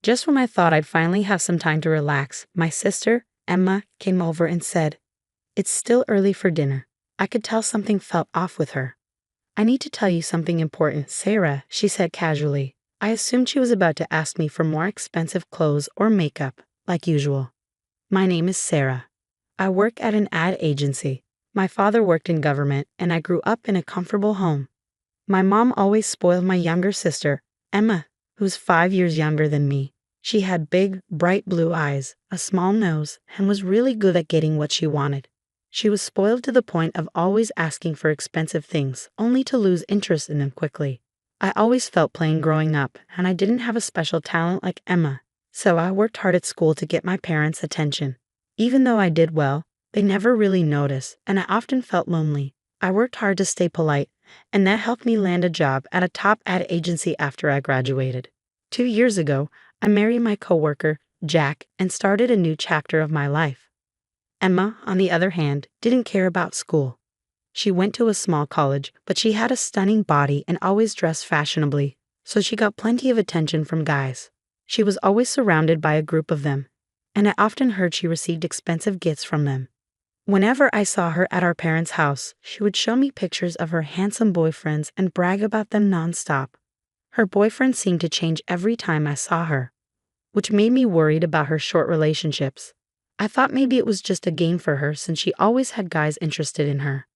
Just when I thought I'd finally have some time to relax, my sister, Emma, came over and said, "It's still early for dinner." I could tell something felt off with her. "I need to tell you something important, Sarah," she said casually. I assumed she was about to ask me for more expensive clothes or makeup, like usual. "My name is Sarah. I work at an ad agency. My father worked in government, and I grew up in a comfortable home. My mom always spoiled my younger sister, Emma, who's 5 years younger than me. She had big, bright blue eyes, a small nose, and was really good at getting what she wanted. She was spoiled to the point of always asking for expensive things, only to lose interest in them quickly. I always felt plain growing up, and I didn't have a special talent like Emma, so I worked hard at school to get my parents' attention. Even though I did well, they never really noticed, and I often felt lonely. I worked hard to stay polite, and that helped me land a job at a top ad agency after I graduated. 2 years ago, I married my coworker, Jack, and started a new chapter of my life. Emma, on the other hand, didn't care about school. She went to a small college, but she had a stunning body and always dressed fashionably, so she got plenty of attention from guys. She was always surrounded by a group of them, and I often heard she received expensive gifts from them. Whenever I saw her at our parents' house, she would show me pictures of her handsome boyfriends and brag about them nonstop. Her boyfriend seemed to change every time I saw her, which made me worried about her short relationships. I thought maybe it was just a game for her since she always had guys interested in her.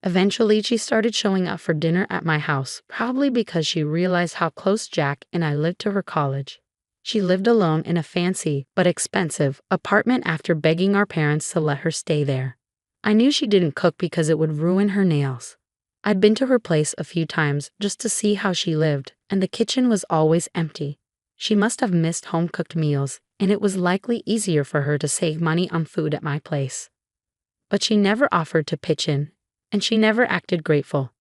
Eventually, she started showing up for dinner at my house, probably because she realized how close Jack and I lived to her college. She lived alone in a fancy, but expensive, apartment after begging our parents to let her stay there. I knew she didn't cook because it would ruin her nails. I'd been to her place a few times just to see how she lived, and the kitchen was always empty. She must have missed home-cooked meals, and it was likely easier for her to save money on food at my place. But she never offered to pitch in, and she never acted grateful.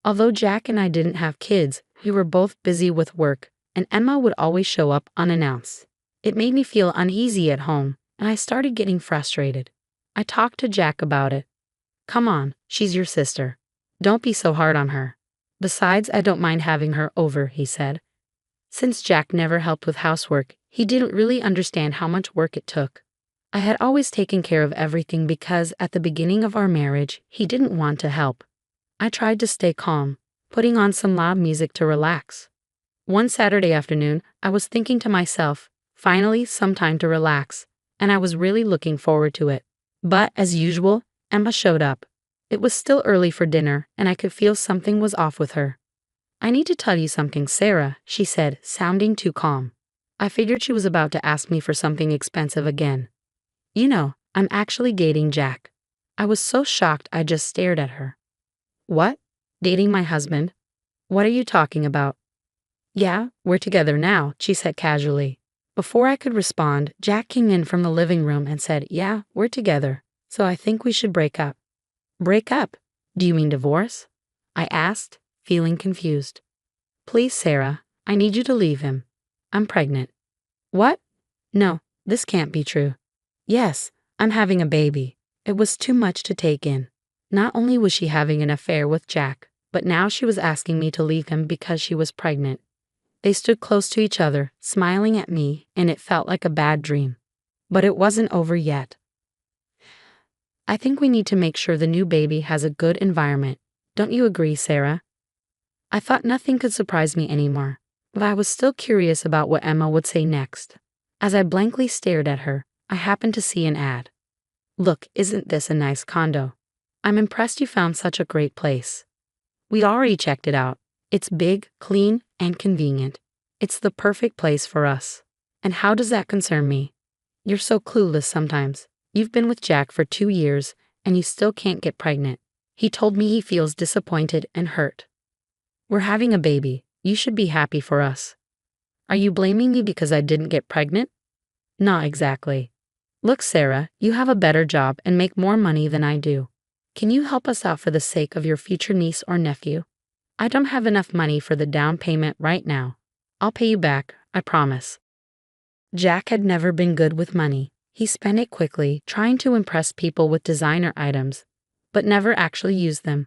Although Jack and I didn't have kids, we were both busy with work, and Emma would always show up unannounced. It made me feel uneasy at home, and I started getting frustrated. I talked to Jack about it. "Come on, she's your sister. Don't be so hard on her. Besides, I don't mind having her over," he said. Since Jack never helped with housework, he didn't really understand how much work it took. I had always taken care of everything because at the beginning of our marriage, he didn't want to help. I tried to stay calm, putting on some loud music to relax. One Saturday afternoon, I was thinking to myself, finally some time to relax, and I was really looking forward to it. But, as usual, Emma showed up. It was still early for dinner, and I could feel something was off with her. "I need to tell you something, Sarah," she said, sounding too calm. I figured she was about to ask me for something expensive again. "You know, I'm actually dating Jack." I was so shocked I just stared at her. "What? Dating my husband? What are you talking about?" "Yeah, we're together now," she said casually. Before I could respond, Jack came in from the living room and said, "Yeah, we're together, so I think we should break up." "Break up? Do you mean divorce?" I asked, feeling confused. "Please, Sarah, I need you to leave him. I'm pregnant." "What? No, this can't be true." "Yes, I'm having a baby." It was too much to take in. Not only was she having an affair with Jack, but now she was asking me to leave him because she was pregnant. They stood close to each other, smiling at me, and it felt like a bad dream. But it wasn't over yet. "I think we need to make sure the new baby has a good environment. Don't you agree, Sarah?" I thought nothing could surprise me anymore, but I was still curious about what Emma would say next. As I blankly stared at her, I happened to see an ad. "Look, isn't this a nice condo? I'm impressed you found such a great place." We'd already checked it out. It's big, clean, and convenient. It's the perfect place for us. And how does that concern me? You're so clueless sometimes. You've been with Jack for 2 years, and you still can't get pregnant. He told me he feels disappointed and hurt. We're having a baby. You should be happy for us. Are you blaming me because I didn't get pregnant? Not exactly. Look, Sarah, you have a better job and make more money than I do. Can you help us out for the sake of your future niece or nephew? I don't have enough money for the down payment right now. I'll pay you back, I promise. Jack had never been good with money. He spent it quickly, trying to impress people with designer items, but never actually used them.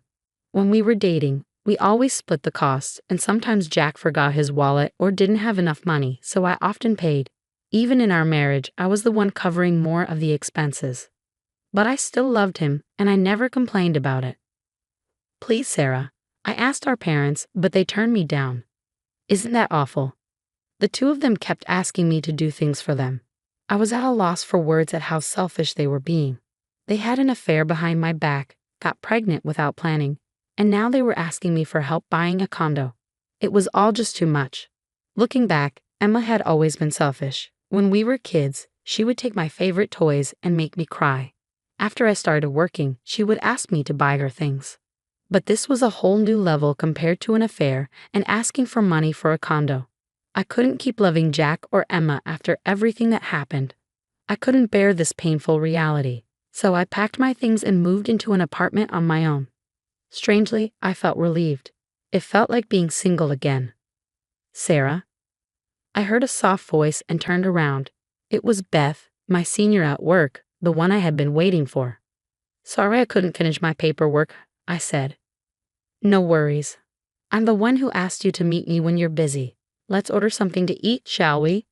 When we were dating, We always split the costs, and sometimes Jack forgot his wallet or didn't have enough money, so I often paid. Even in our marriage, I was the one covering more of the expenses. But I still loved him, and I never complained about it. Please, Sarah. I asked our parents, but they turned me down. Isn't that awful? The two of them kept asking me to do things for them. I was at a loss for words at how selfish they were being. They had an affair behind my back, got pregnant without planning, and now they were asking me for help buying a condo. It was all just too much. Looking back, Emma had always been selfish. When we were kids, she would take my favorite toys and make me cry. After I started working, she would ask me to buy her things. But this was a whole new level compared to an affair and asking for money for a condo. I couldn't keep loving Jack or Emma after everything that happened. I couldn't bear this painful reality, so I packed my things and moved into an apartment on my own. Strangely, I felt relieved. It felt like being single again. Sarah? I heard a soft voice and turned around. It was Beth, my senior at work, the one I had been waiting for. Sorry I couldn't finish my paperwork, I said. No worries. I'm the one who asked you to meet me when you're busy. Let's order something to eat, shall we?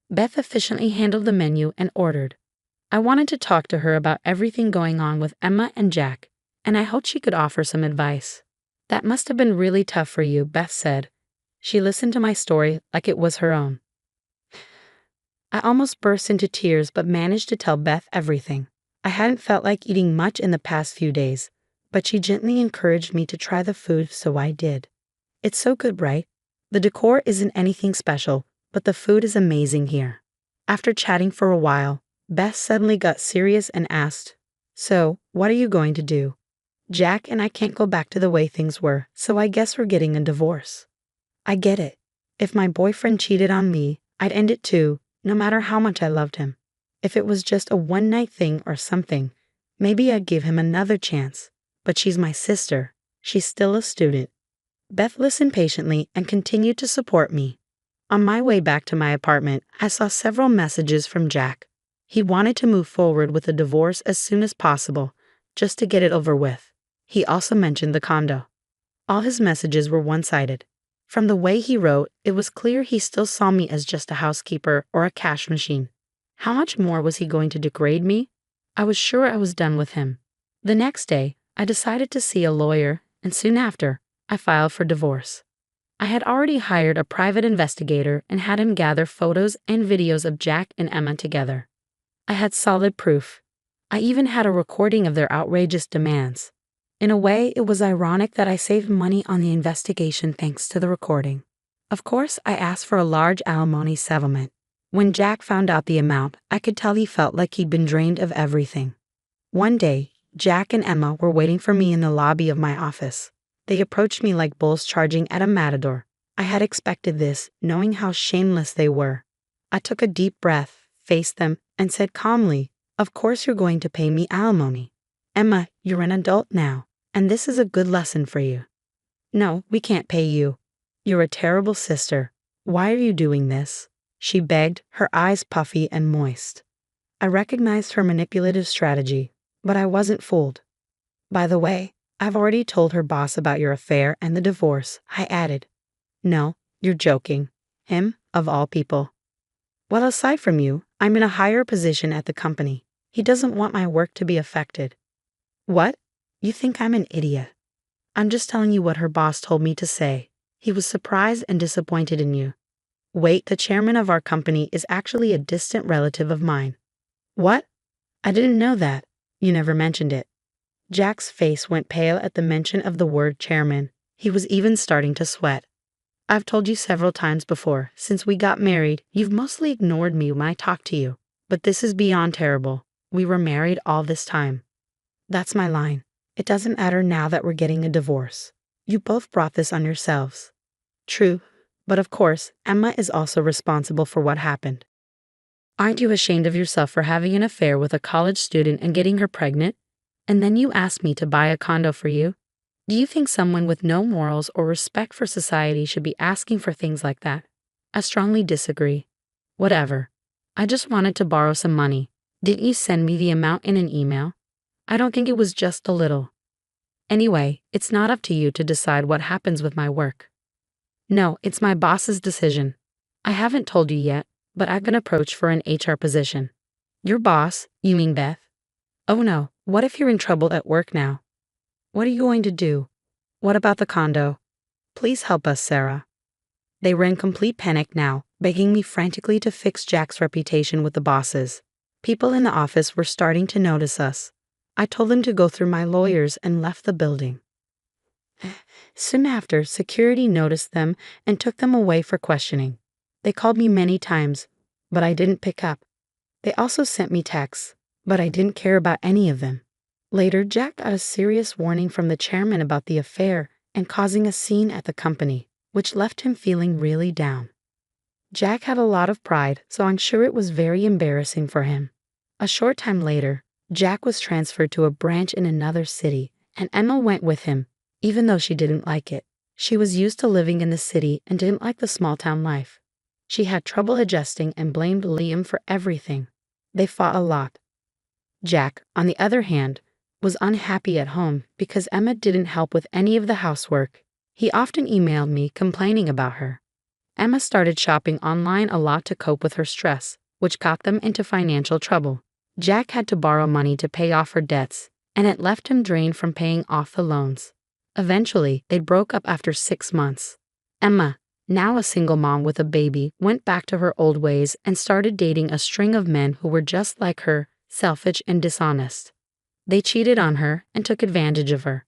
Beth efficiently handled the menu and ordered. I wanted to talk to her about everything going on with Emma and Jack, and I hoped she could offer some advice. That must have been really tough for you, Beth said. She listened to my story like it was her own. I almost burst into tears but managed to tell Beth everything. I hadn't felt like eating much in the past few days, but she gently encouraged me to try the food, so I did. It's so good, right? The decor isn't anything special, but the food is amazing here. After chatting for a while, Beth suddenly got serious and asked, So, what are you going to do? Jack and I can't go back to the way things were, so I guess we're getting a divorce. I get it. If my boyfriend cheated on me, I'd end it too, no matter how much I loved him. If it was just a one-night thing or something, maybe I'd give him another chance. But she's my sister. She's still a student. Beth listened patiently and continued to support me. On my way back to my apartment, I saw several messages from Jack. He wanted to move forward with a divorce as soon as possible, just to get it over with. He also mentioned the condo. All his messages were one-sided. From the way he wrote, it was clear he still saw me as just a housekeeper or a cash machine. How much more was he going to degrade me? I was sure I was done with him. The next day, I decided to see a lawyer, and soon after, I filed for divorce. I had already hired a private investigator and had him gather photos and videos of Jack and Emma together. I had solid proof. I even had a recording of their outrageous demands. In a way, it was ironic that I saved money on the investigation thanks to the recording. Of course, I asked for a large alimony settlement. When Jack found out the amount, I could tell he felt like he'd been drained of everything. One day, Jack and Emma were waiting for me in the lobby of my office. They approached me like bulls charging at a matador. I had expected this, knowing how shameless they were. I took a deep breath, faced them, and said calmly, Of course you're going to pay me alimony. Emma, you're an adult now, and this is a good lesson for you. No, we can't pay you. You're a terrible sister. Why are you doing this? She begged, her eyes puffy and moist. I recognized her manipulative strategy, but I wasn't fooled. By the way, I've already told her boss about your affair and the divorce, I added. No, you're joking. Him, of all people. Well, aside from you, I'm in a higher position at the company. He doesn't want my work to be affected. What? You think I'm an idiot? I'm just telling you what her boss told me to say. He was surprised and disappointed in you. Wait, the chairman of our company is actually a distant relative of mine. What? I didn't know that. You never mentioned it. Jack's face went pale at the mention of the word chairman. He was even starting to sweat. I've told you several times before, since we got married, you've mostly ignored me when I talk to you. But this is beyond terrible. We were married all this time. That's my line. It doesn't matter now that we're getting a divorce. You both brought this on yourselves. True, but of course, Emma is also responsible for what happened. Aren't you ashamed of yourself for having an affair with a college student and getting her pregnant? And then you asked me to buy a condo for you? Do you think someone with no morals or respect for society should be asking for things like that? I strongly disagree. Whatever. I just wanted to borrow some money. Didn't you send me the amount in an email? I don't think it was just a little. Anyway, it's not up to you to decide what happens with my work. No, it's my boss's decision. I haven't told you yet, but I've been approached for an HR position. Your boss? You mean Beth? Oh no, what if you're in trouble at work now? What are you going to do? What about the condo? Please help us, Sarah. They were in complete panic now, begging me frantically to fix Jack's reputation with the bosses. People in the office were starting to notice us. I told them to go through my lawyers and left the building. Soon after, security noticed them and took them away for questioning. They called me many times, but I didn't pick up. They also sent me texts, but I didn't care about any of them. Later, Jack got a serious warning from the chairman about the affair and causing a scene at the company, which left him feeling really down. Jack had a lot of pride, so I'm sure it was very embarrassing for him. A short time later, Jack was transferred to a branch in another city, and Emma went with him, even though she didn't like it. She was used to living in the city and didn't like the small-town life. She had trouble adjusting and blamed Liam for everything. They fought a lot. Jack, on the other hand, was unhappy at home because Emma didn't help with any of the housework. He often emailed me complaining about her. Emma started shopping online a lot to cope with her stress, which got them into financial trouble. Jack had to borrow money to pay off her debts, and it left him drained from paying off the loans. Eventually, they broke up after 6 months. Emma, now a single mom with a baby, went back to her old ways and started dating a string of men who were just like her, selfish and dishonest. They cheated on her and took advantage of her.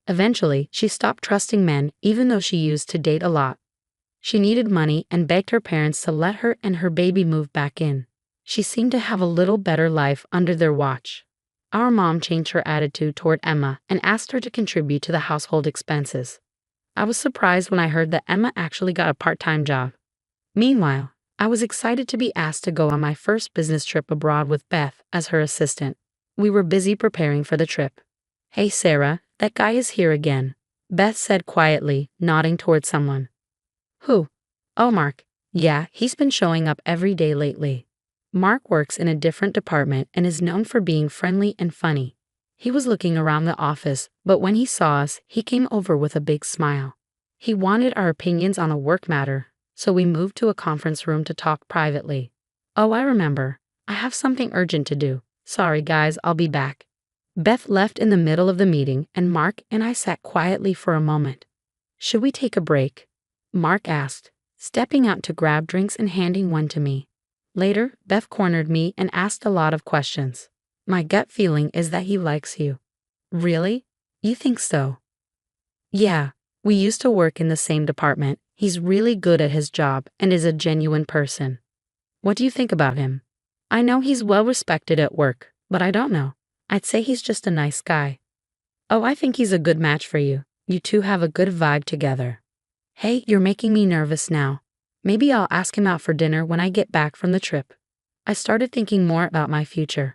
Eventually, she stopped trusting men even though she used to date a lot. She needed money and begged her parents to let her and her baby move back in. She seemed to have a little better life under their watch. Our mom changed her attitude toward Emma and asked her to contribute to the household expenses. I was surprised when I heard that Emma actually got a part-time job. Meanwhile, I was excited to be asked to go on my first business trip abroad with Beth as her assistant. We were busy preparing for the trip. Hey Sarah, that guy is here again, Beth said quietly, nodding toward someone. Who? Oh, Mark. Yeah, he's been showing up every day lately. Mark works in a different department and is known for being friendly and funny. He was looking around the office, but when he saw us, he came over with a big smile. He wanted our opinions on a work matter, so we moved to a conference room to talk privately. Oh, I remember. I have something urgent to do. Sorry guys, I'll be back. Beth left in the middle of the meeting and Mark and I sat quietly for a moment. Should we take a break? Mark asked, stepping out to grab drinks and handing one to me. Later, Beth cornered me and asked a lot of questions. My gut feeling is that he likes you. Really? You think so? Yeah, we used to work in the same department. He's really good at his job and is a genuine person. What do you think about him? I know he's well respected at work, but I don't know. I'd say he's just a nice guy. Oh, I think he's a good match for you. You two have a good vibe together. Hey, you're making me nervous now. Maybe I'll ask him out for dinner when I get back from the trip. I started thinking more about my future.